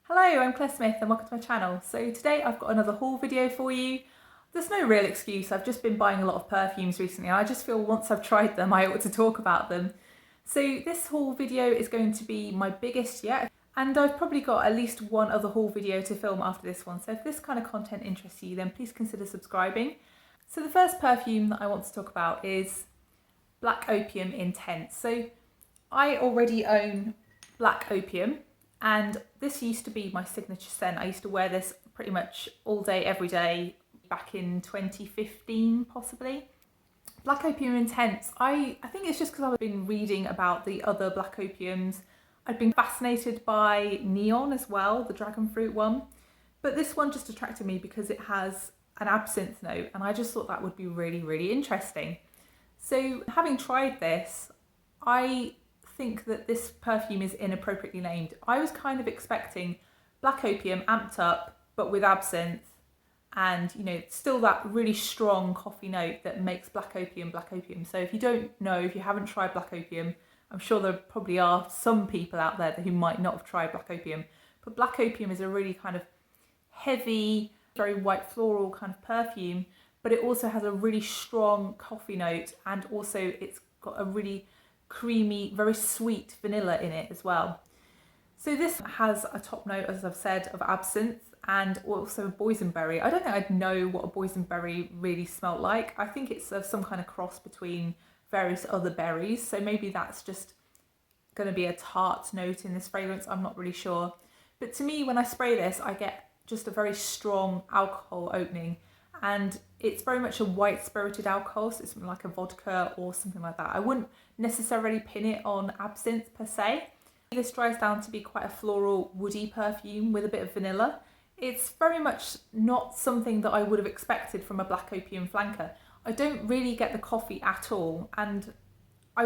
Hello, I'm Claire Smith and welcome to my channel. So today I've got another haul video for you. There's no real excuse, I've just been buying a lot of perfumes recently and I just feel once I've tried them I ought to talk about them. So this haul video is going to be my biggest yet, and I've probably got at least one other haul video to film after this one, so if this kind of content interests you then please consider subscribing. So the first perfume that I want to talk about is Black Opium Intense. So I already own Black Opium, and this used to be my signature scent. I used to wear this pretty much all day, every day, back in 2015 possibly. Black Opium Intense, I think it's just because I've been reading about the other Black Opiums. I'd been fascinated by Neon as well, the dragon fruit one. But this one just attracted me because it has an absinthe note and I just thought that would be really, really interesting. So having tried this, I think that this perfume is inappropriately named. I was kind of expecting Black Opium amped up but with absinthe and, you know, still that really strong coffee note that makes Black Opium Black Opium. So if you don't know, if you haven't tried Black Opium, I'm sure there probably are some people out there who might not have tried Black Opium, but Black Opium is a really kind of heavy, very white floral kind of perfume, but it also has a really strong coffee note, and also it's got a really creamy, very sweet vanilla in it as well. So this has a top note, as I've said, of absinthe and also boysenberry. I don't think I'd know what a boysenberry really smelled like. I think it's some kind of cross between various other berries, so maybe that's just going to be a tart note in this fragrance, I'm not really sure. But to me, when I spray this, I get just a very strong alcohol opening, and it's very much a white spirited alcohol, so it's something like a vodka or something like that. I wouldn't necessarily pin it on absinthe per se. This dries down to be quite a floral, woody perfume with a bit of vanilla. It's very much not something that I would have expected from a Black Opium flanker. I don't really get the coffee at all, and I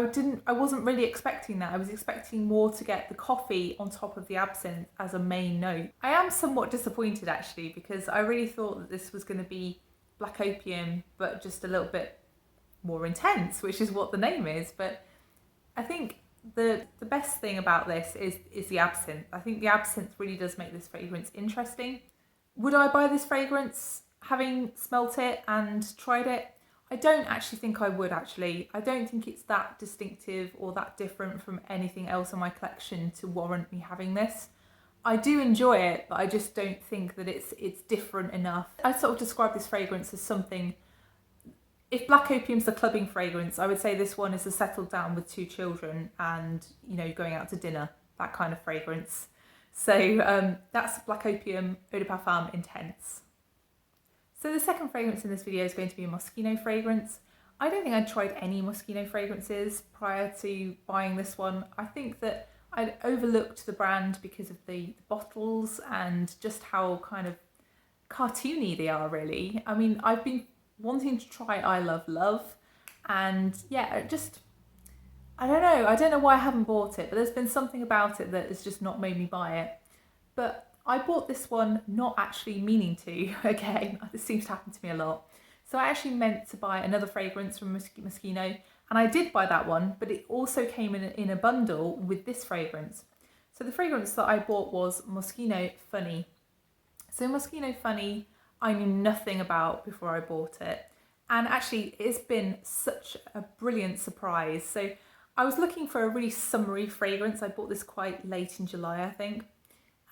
wasn't really expecting that. I was expecting more to get the coffee on top of the absinthe as a main note. I am somewhat disappointed actually, because I really thought that this was going to be Black Opium but just a little bit more intense, which is what the name is. But I think the best thing about this is the absinthe. I think the absinthe really does make this fragrance interesting. Would I buy this fragrance having smelt it and tried it? I don't actually think I would actually. I don't think it's that distinctive or that different from anything else in my collection to warrant me having this. I do enjoy it, but I just don't think that it's different enough. I sort of describe this fragrance as something, if Black Opium's the clubbing fragrance, I would say this one is a settled down with 2 children and, you know, going out to dinner, that kind of fragrance. So that's Black Opium Eau de Parfum Intense. So the second fragrance in this video is going to be a Moschino fragrance. I don't think I'd tried any Moschino fragrances prior to buying this one. I think that I'd overlooked the brand because of the bottles and just how kind of cartoony they are really. I mean, I've been wanting to try I Love Love, and yeah, I don't know why I haven't bought it, but there's been something about it that has just not made me buy it. But I bought this one not actually meaning to. Again, this seems to happen to me a lot. So I actually meant to buy another fragrance from Moschino, and I did buy that one, but it also came in a bundle with this fragrance. So the fragrance that I bought was Moschino Funny. So Moschino Funny I knew nothing about before I bought it, and actually it's been such a brilliant surprise. So I was looking for a really summery fragrance. I bought this quite late in July, I think,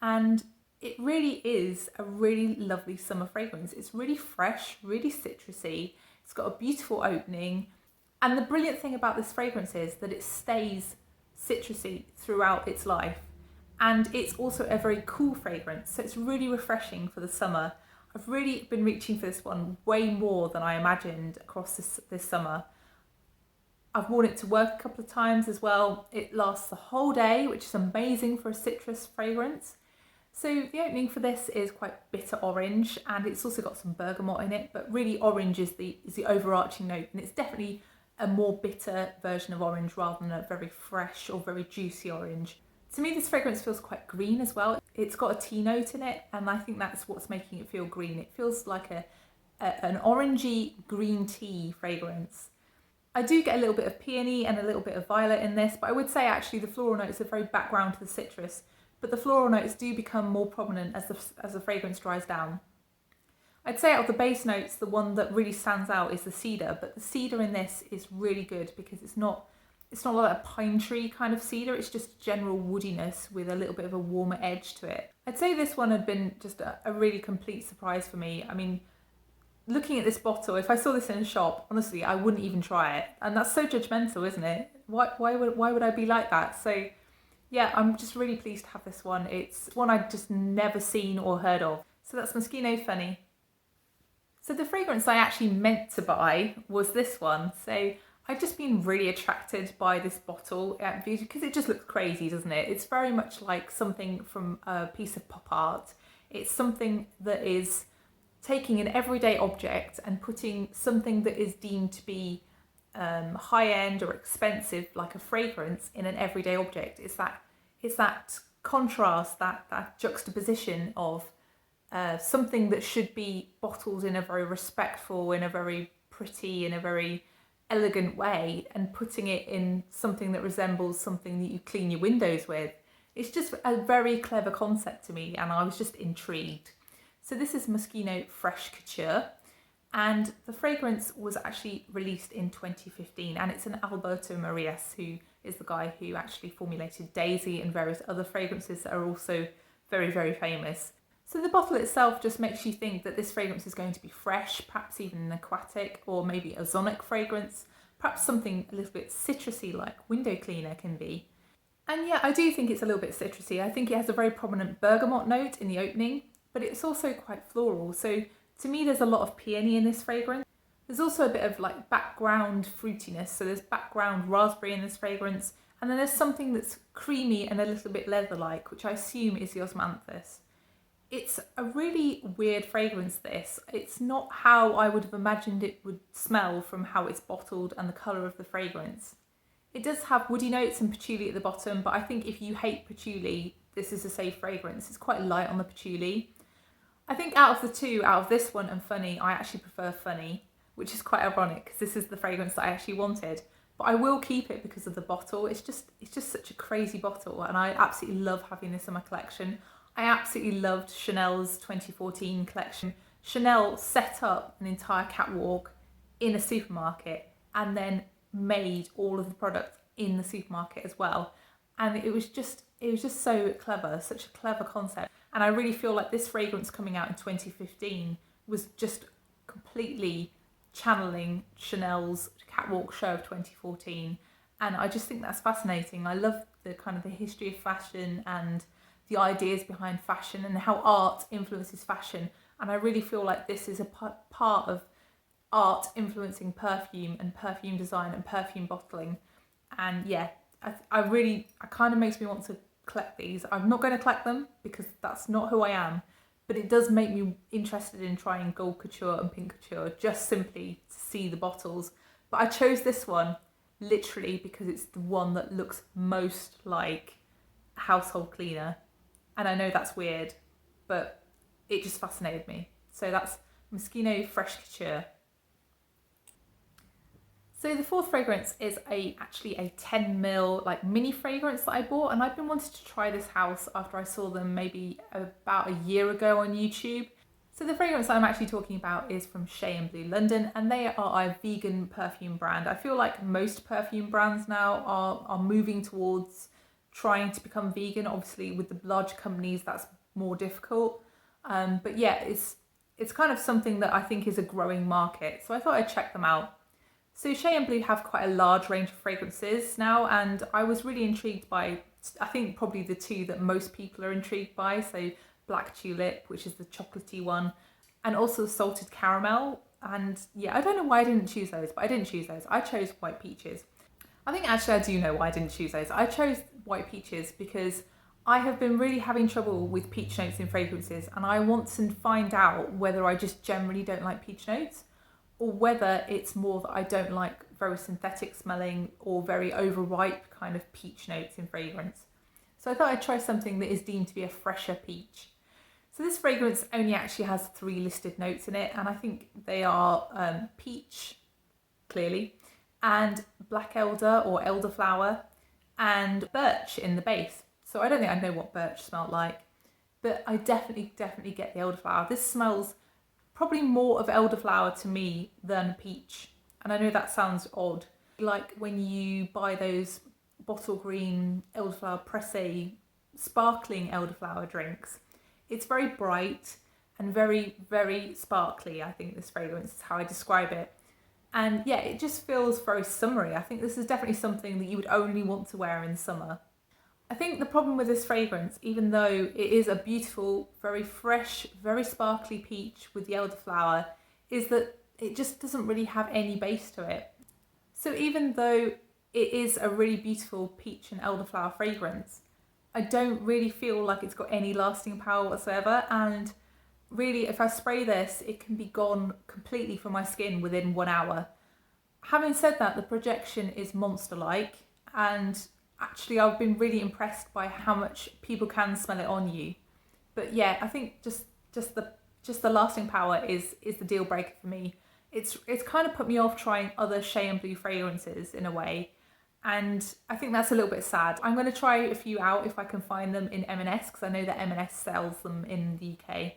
and it really is a really lovely summer fragrance. It's really fresh, really citrusy. It's got a beautiful opening, and the brilliant thing about this fragrance is that it stays citrusy throughout its life, and it's also a very cool fragrance, so it's really refreshing for the summer. I've really been reaching for this one way more than I imagined across this summer. I've worn it to work a couple of times as well. It lasts the whole day, which is amazing for a citrus fragrance. So the opening for this is quite bitter orange, and it's also got some bergamot in it, but really orange is the overarching note, and it's definitely a more bitter version of orange rather than a very fresh or very juicy orange. To me, this fragrance feels quite green as well. It's got a tea note in it, and I think that's what's making it feel green. It feels like an orangey green tea fragrance. I do get a little bit of peony and a little bit of violet in this, but I would say actually the floral notes are very background to the citrus, but the floral notes do become more prominent as the fragrance dries down. I'd say out of the base notes, the one that really stands out is the cedar, but the cedar in this is really good because it's not like a pine tree kind of cedar, it's just general woodiness with a little bit of a warmer edge to it. I'd say this one had been just a really complete surprise for me. I mean, looking at this bottle, if I saw this in a shop, honestly, I wouldn't even try it. And that's so judgmental, isn't it? Why would I be like that? So yeah, I'm just really pleased to have this one. It's one I'd just never seen or heard of. So that's Moschino Funny. So the fragrance I actually meant to buy was this one. So I've just been really attracted by this bottle because it just looks crazy, doesn't it? It's very much like something from a piece of pop art. It's something that is taking an everyday object and putting something that is deemed to be high-end or expensive, like a fragrance, in an everyday object. It's that contrast, that juxtaposition of something that should be bottled in a very respectful, in a very pretty, in a very elegant way, and putting it in something that resembles something that you clean your windows with. It's just a very clever concept to me, and I was just intrigued. So this is Moschino Fresh Couture, and the fragrance was actually released in 2015, and it's an Alberto Marias, who is the guy who actually formulated Daisy and various other fragrances that are also very, very famous. So the bottle itself just makes you think that this fragrance is going to be fresh, perhaps even an aquatic or maybe ozonic fragrance, perhaps something a little bit citrusy like window cleaner can be. And yeah, I do think it's a little bit citrusy. I think it has a very prominent bergamot note in the opening, but it's also quite floral. So to me, there's a lot of peony in this fragrance. There's also a bit of like background fruitiness. So there's background raspberry in this fragrance. And then there's something that's creamy and a little bit leather-like, which I assume is the osmanthus. It's a really weird fragrance, this. It's not how I would have imagined it would smell from how it's bottled and the colour of the fragrance. It does have woody notes and patchouli at the bottom, but I think if you hate patchouli, this is a safe fragrance. It's quite light on the patchouli. I think out of the two, out of this one and Funny, I actually prefer Funny, which is quite ironic because this is the fragrance that I actually wanted. But I will keep it because of the bottle. It's just such a crazy bottle, and I absolutely love having this in my collection. I absolutely loved Chanel's 2014 collection. Chanel set up an entire catwalk in a supermarket and then made all of the products in the supermarket as well. And it was just so clever, such a clever concept. And I really feel like this fragrance coming out in 2015 was just completely channeling Chanel's catwalk show of 2014. And I just think that's fascinating. I love the kind of the history of fashion and the ideas behind fashion and how art influences fashion. And I really feel like this is a part of art influencing perfume and perfume design and perfume bottling. And yeah, I kind of makes me want to collect these. I'm not going to collect them because that's not who I am, but it does make me interested in trying gold couture and pink couture just simply to see the bottles. But I chose this one literally because it's the one that looks most like a household cleaner. And I know that's weird, but it just fascinated me. So that's Moschino Fresh Couture. So the fourth fragrance is actually a 10ml like mini fragrance that I bought, and I've been wanting to try this house after I saw them maybe about a year ago on YouTube. So the fragrance that I'm actually talking about is from Shay&blue London, and they are a vegan perfume brand. I feel like most perfume brands now are moving towards trying to become vegan. Obviously with the large companies that's more difficult, but yeah, it's kind of something that I think is a growing market, so I thought I'd check them out. So Shay&blue have quite a large range of fragrances now, and I was really intrigued by, I think probably the two that most people are intrigued by, so Black Tulip, which is the chocolatey one, and also Salted Caramel. And yeah, I don't know why I didn't choose those, but I didn't choose those. I chose White Peaches. I think actually I do know why I didn't choose those. I chose White Peaches because I have been really having trouble with peach notes in fragrances, and I want to find out whether I just generally don't like peach notes, or whether it's more that I don't like very synthetic smelling or very overripe kind of peach notes in fragrance. So I thought I'd try something that is deemed to be a fresher peach. So this fragrance only actually has 3 listed notes in it, and I think they are peach, clearly, and black elder or elderflower, and birch in the base. So I don't think I know what birch smelled like, but I definitely get the elderflower. This smells probably more of elderflower to me than peach. And I know that sounds odd. Like when you buy those bottle green elderflower pressé sparkling elderflower drinks, it's very bright and very sparkly. I think this fragrance is how I describe it. And yeah, it just feels very summery. I think this is definitely something that you would only want to wear in summer. I think the problem with this fragrance, even though it is a beautiful, very fresh, very sparkly peach with the elderflower, is that it just doesn't really have any base to it. So even though it is a really beautiful peach and elderflower fragrance, I don't really feel like it's got any lasting power whatsoever. And really, if I spray this, it can be gone completely from my skin within 1 hour. Having said that, the projection is monster-like, and actually I've been really impressed by how much people can smell it on you. But yeah, I think just the lasting power is the deal breaker for me. It's kind of put me off trying other shay&blue fragrances in a way, and I think that's a little bit sad. I'm going to try a few out if I can find them in M&S, because I know that M&S sells them in the UK.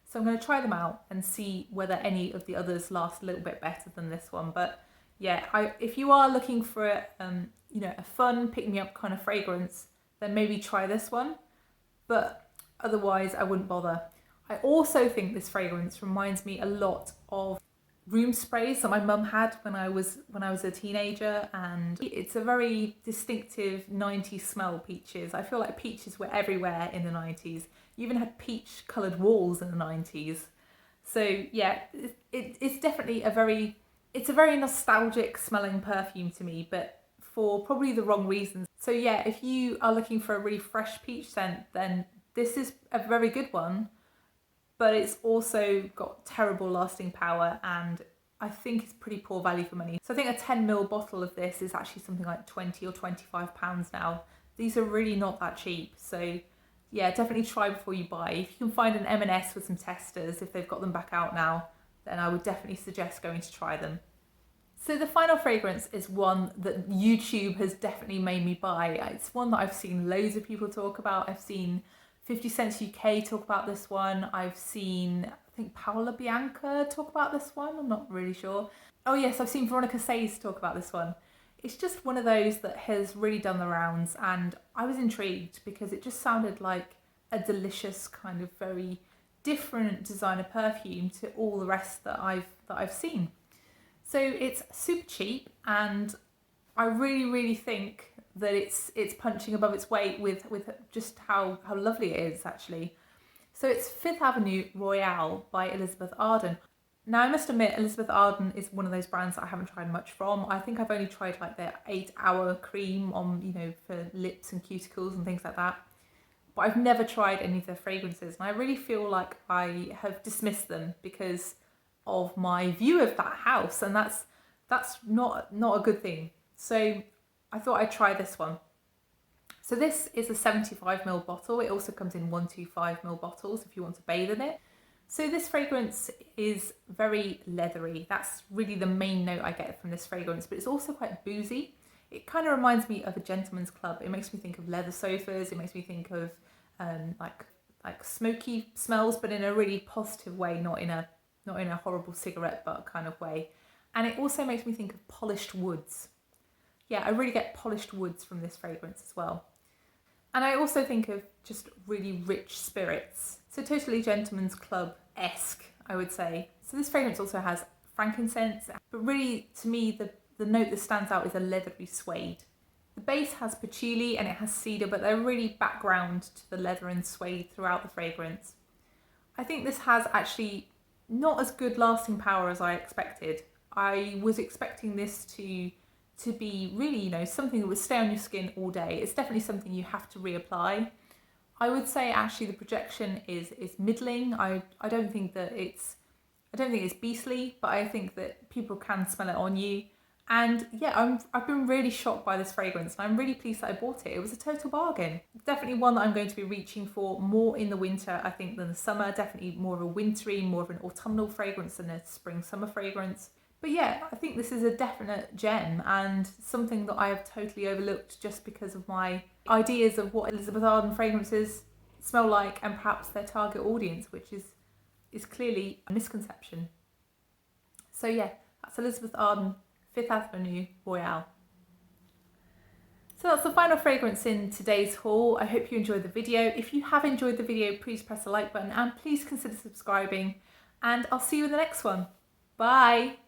So I'm going to try them out and see whether any of the others last a little bit better than this one. But yeah, if you are looking for a fun pick-me-up kind of fragrance, then maybe try this one. But otherwise, I wouldn't bother. I also think this fragrance reminds me a lot of room sprays that my mum had when I was a teenager, and it's a very distinctive 90s smell, peaches. I feel like peaches were everywhere in the 90s. You even had peach coloured walls in the 90s. So yeah, it's definitely a very nostalgic smelling perfume to me, but for probably the wrong reasons. So yeah, if you are looking for a really fresh peach scent, then this is a very good one, but it's also got terrible lasting power, and I think it's pretty poor value for money. So I think a 10ml bottle of this is actually something like £20 or £25 now. These are really not that cheap. So yeah, definitely try before you buy. If you can find an M&S with some testers, if they've got them back out now, then I would definitely suggest going to try them. So the final fragrance is one that YouTube has definitely made me buy. It's one that I've seen loads of people talk about. I've seen 50 Cent UK talk about this one. I've seen, I think, Paola Bianca talk about this one. I'm not really sure. Oh yes, I've seen Veronica Sayes talk about this one. It's just one of those that has really done the rounds, and I was intrigued because it just sounded like a delicious kind of very different designer perfume to all the rest that I've seen. So it's super cheap, and I really think that it's punching above its weight with just how lovely it is actually. So it's Fifth Avenue Royale by Elizabeth Arden. Now I must admit, Elizabeth Arden is one of those brands that I haven't tried much from. I think I've only tried like their 8-hour cream on, for lips and cuticles and things like that. But I've never tried any of their fragrances, and I really feel like I have dismissed them because of my view of that house, and that's not a good thing. So I thought I'd try this one. So this is a 75ml bottle. It also comes in 125ml bottles if you want to bathe in it. So this fragrance is very leathery. That's really the main note I get from this fragrance, but it's also quite boozy. It kind of reminds me of a gentleman's club. It makes me think of leather sofas. It makes me think of like smoky smells, but in a really positive way, not in a horrible cigarette butt kind of way. And it also makes me think of polished woods. Yeah, I really get polished woods from this fragrance as well. And I also think of just really rich spirits. So totally gentleman's club-esque, I would say. So this fragrance also has frankincense, but really to me the note that stands out is a leathery suede. The base has patchouli and it has cedar, but they're really background to the leather and suede throughout the fragrance. I think this has actually not as good lasting power as I expected. I was expecting this to be really, something that would stay on your skin all day. It's definitely something you have to reapply. I would say actually the projection is middling. I don't think it's beastly, but I think that people can smell it on you. And yeah, I've been really shocked by this fragrance, and I'm really pleased that I bought it. It was a total bargain. Definitely one that I'm going to be reaching for more in the winter, I think, than the summer. Definitely more of a wintry, more of an autumnal fragrance than a spring-summer fragrance. But yeah, I think this is a definite gem and something that I have totally overlooked just because of my ideas of what Elizabeth Arden fragrances smell like and perhaps their target audience, which is clearly a misconception. So yeah, that's Elizabeth Arden, Fifth Avenue Royale. So that's the final fragrance in today's haul. I hope you enjoyed the video. If you have enjoyed the video, please press the like button and please consider subscribing, and I'll see you in the next one. Bye!